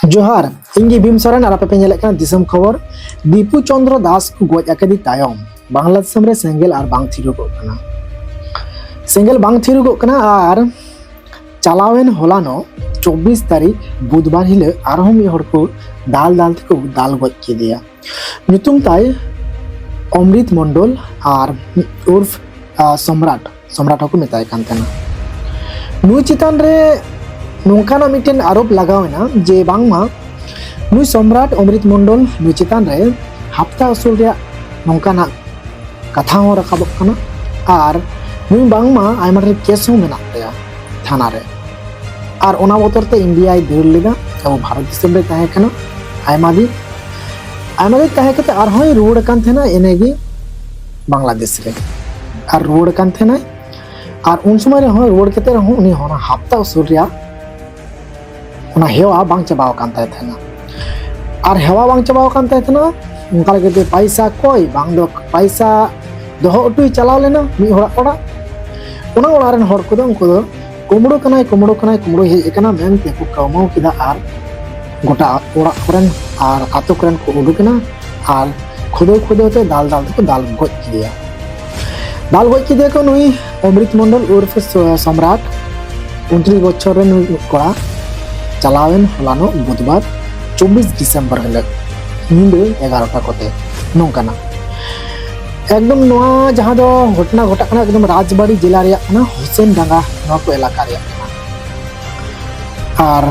जोहार इंगी भीम सोरेन और आपे नेले काना दिसम खबर दीपू चंद्र दास को गज आकदी तायम बांग्ला दिसम रे सेंगेल और बांग थिरुगो कना सेंगेल बांग थिरुगो कना और चलावेन होलानो 24 तारीख बुधवार हिले आरहों मी हड़ को दाल तको दाल गज केदिया नुतुम ताय अमृत मंडल और उर्फ सम्राट को मेताय कान तेना नुई चितान रे नोंकाना मिटेन आरोप लगावना जे बांगमा नुई सम्राट अमृत मंडल नुई चितान रे हफ्ता असुल रे नोंकाना कथा हो रखाबक कना और नुई बांगमा आयमा रे केस हो मेना तया थाना रे और ओना बोतर ते इंडिया दौड़ लेदा अब भारत दिसम रे ताहे कना आयमा दी ताहे कते आर होय रोड कान थेना एनेगी बांग्लादेश रे और रोड कान थेना और उन समय रे हो रोड कते रे उनी होना हफ्ता असुल रे उना हेवा बांग चबाव कान ताय थेना और हेवा बांग चबाव कान ताय थेना उनका लगे पैसा कोई बांग दो पैसा दोहो अटुई चलाव लेना मी होड़ा ओड़ा उना ओड़ा रेन हड़ को दो उनको दो कुमड़ो हेज एकना मेनते को कमाव किदा और गोटा ओड़ा करन और आतो करन को उडुकना और खुदो ते दाल ते दाल गज किदिया को नुई अमृत मंडल उर्फ सम्राट 29 बछर रे नुई कोड़ा चलावेन हलानो बुधवार 24 डिसेम्बर हले नींदे 11टा कोते नोंकाना एकदम नोआ जहां दो घटना घटा कना एकदम राजबाड़ी जिला रे ना हुसैन डांगा नोआ को इलाका रे और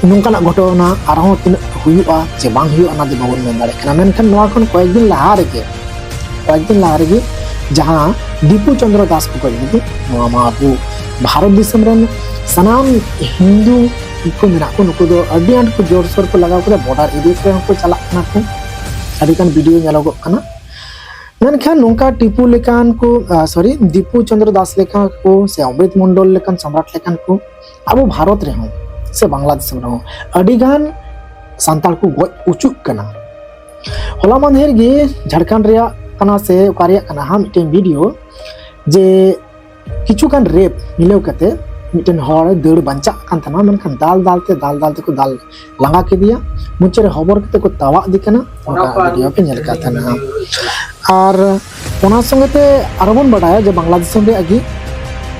नोंकाना घटना आरहों तीन हुयुआ जे बांग हुयुआ ना दे बाबन मेन दाड़े कना मेनखान नोआ खन कয়েক दिन लहा रे जहां दीपू चंद्र दास को गई नोआ मा अबु भारत दिसम रेन सनाम हिंदू को मेना को नुको दो अड्डी आंट को जोर सोर को लगाव करे बॉर्डर एरिया रे को चला कना को अडी कान वीडियो नेलोगो कना मेनखान नोंका टीपू लेकान को दीपू चंद्र दास लेकान को से अमृत मंडल लेकान सम्राट लेकान को अब भारत रे हो से बांग्लादेश रे हो अडी गान सांताल को गज उचुक कना होला मानहेर गे झारखंड रे कना से कारिया कना हम मिटेन वीडियो जे किछु कान रेप मिलेव कते मिटेन हर दौड़ बंचा कान थाना मेनखान दाल ते को दाल लांगा के दिया मुचरे हबर कते को तवा दी कना ओना वीडियो पे नेल का थाना और ओना संगते आरबन बडाया जे बांग्लादेश रे आगी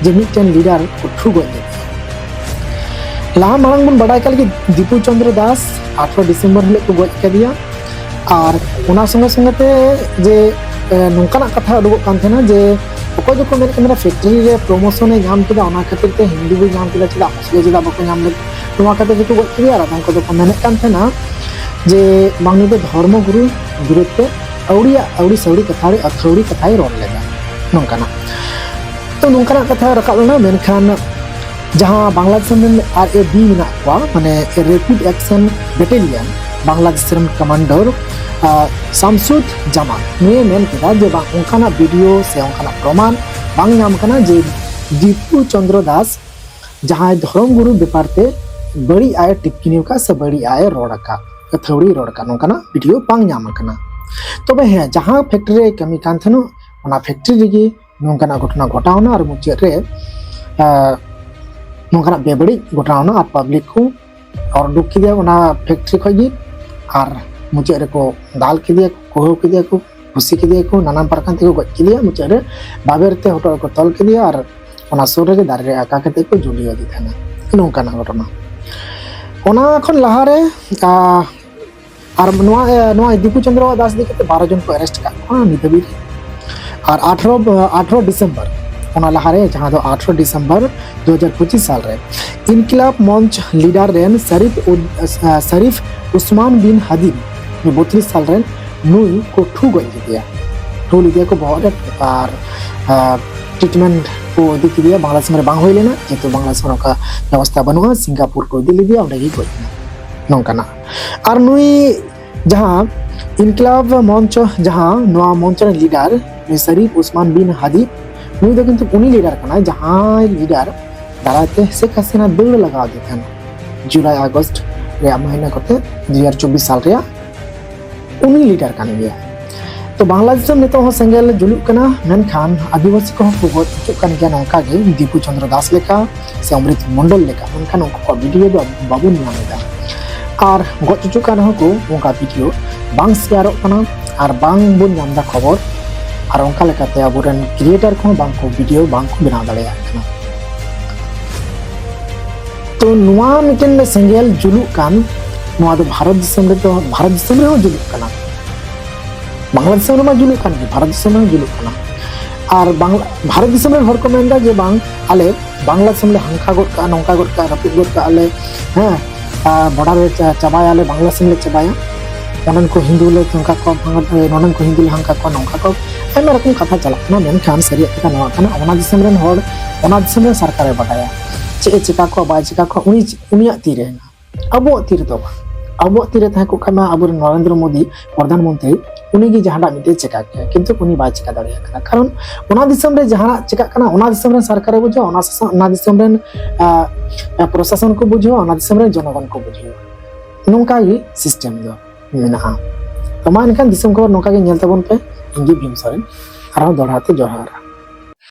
जे मिटेन लीडर को ठुगो दे ला मांग बन बडाय कल कि दीपू चंद्र दास 18 डिसेम्बर हले को गज के दिया और ओना संगते जे नोंकाना कथा उडुगो कान थाना जे ओको जो को मेरा फैक्ट्री रे प्रमोशन ए नाम किदा ओना खातिर ते हिंदू भी नाम किदा चिदा मुस्लिम जिदा बको नाम ले नोआ खातिर जो गज किया रा को तो मेने कान थाना जे मांगने दे धर्म गुरु विरुद्ध औड़ी सौड़ी कथाड़ी अथौड़ी कथाई रोल लेगा नोंकाना तो नोंकाना कथा रकाबना मेनखान जहां बांग्लादेश में RAB मेना को माने रैपिड एक्शन बैटालियन बांग्लादेश रे कमांडर शामसुद जामा ने मेन किदा जे बांग उनकाना वीडियो से उनकाना प्रमाण बांग नाम कना जे दीपू चंद्र दास जहां धर्म गुरु बेपारते बड़ी आय टिप्पणी का से बड़ी आय रोड़का अथौड़ी रोड़का नोंकाना वीडियो बांग नाम कना तबे हे जहां फैक्ट्री रे कमी कान थनो ओना फैक्ट्री रे नोंकाना घटना घटावना और मुचे रे नोंकाना बेबड़ी घटावना और पब्लिक को और दुख के दिया ओना फैक्ट्री खगी और मुचे रे को दाल के दिया कोहो के दिया को खुशी के दिया को नाना प्रकार ते को गज के दिया मुचे रे बाबेर ते होटल को तल के दिया और ओना सुर रे दारे रे आका के को जुलियो दी थाना नोंकाना घटना ओना खन लहा रे और नोआ दीपू चंद्र दास दिखते 12 जन को अरेस्ट का निधबी और 18 डिसेम्बर ओना लहारे जहां दो 18 डिसेम्बर 2025 साल रे इनकलाब मंच लीडर रेन शरीफ उस्मान बिन हदीब 32 साल रेन नुई को ठू लिया को बहुत और ट्रीटमेंट को दिख दिया बांग्लादेश में बांग होई लेना जेतो बांग्लादेश में का व्यवस्था बनुआ सिंगापुर को दिल्ली दिया ओडे गई नोंकाना और नुई जहां इनकलाब मंच जहां नोआ मंच रे लीडर शरीफ उस्मान बिन हदीब नुई दो किंतु उनी लीडर कना जहां लीडर दाराते शेख हसीना दौड़ लगा देथन जुलाई अगस्त रे महीना कोते 2024 साल रे उनी लीडर कान गया तो बांग्लादेश में नितो सेंगेल जुलुक कना मेनखान आदिवासी को गज कान गया नोंका गे दीपू चंद्र दास लेका से अमृत मंडल लेका मेनखान उनको वीडियो बाबू नामेदा और गज चुचु कान को उनका वीडियो बांग शेयरों कना और बांग बुन नामदा खबर और उनका लेकाते अबुरेन क्रिएटर को बांग को वीडियो बांग को बना दाड़े आकना। तो नुआ मिटन सेंगेल जुलुक कान नुआ दो भारत दिसम रे, तो भारत दिसम रे हो जुलुक कना, बांग्ला दिसम रे मा जुलुक कान, भारत दिसम रे जुलुक कना। और भारत दिसम रे हर को मेंदा जे बांग आले बांग्ला दिसम रे हंका गोट का नौका गोट का रपिद गोट का आले बॉर्डर रे चाबाया आले बांग्ला दिसम रे चाबाया ननन को हिंदू ले हंका को ननन को हिंदू ले हंका को नौका को आयमा रकम कथा चलना मेनखान सरिया कथा नवा कना ओना दिसम रेन हर ओना दिसम रे सरकार बाडाया चे चिका को बाय चिका को उनिया तीरे अबो तीर तो अब तीरे तह को कमा अब नरेंद्र मोदी प्रधानमंत्री उनी जहां मिटे चिका के किंतु उनी बाय चिका दाड़िया कना कारण ओना दिसम रे जहां चिका कना ओना दिसम रे सरकार बुझो ओना दिसम रे प्रशासन को बुझो ओना दिसम रे जनगण को बुझो नोंका गी सिस्टम दो मेना तो मा इनखान दिसम खबर नोंका गे नेल तबन पे इंगी भीम सोरेन आरो दोहराते जोहार।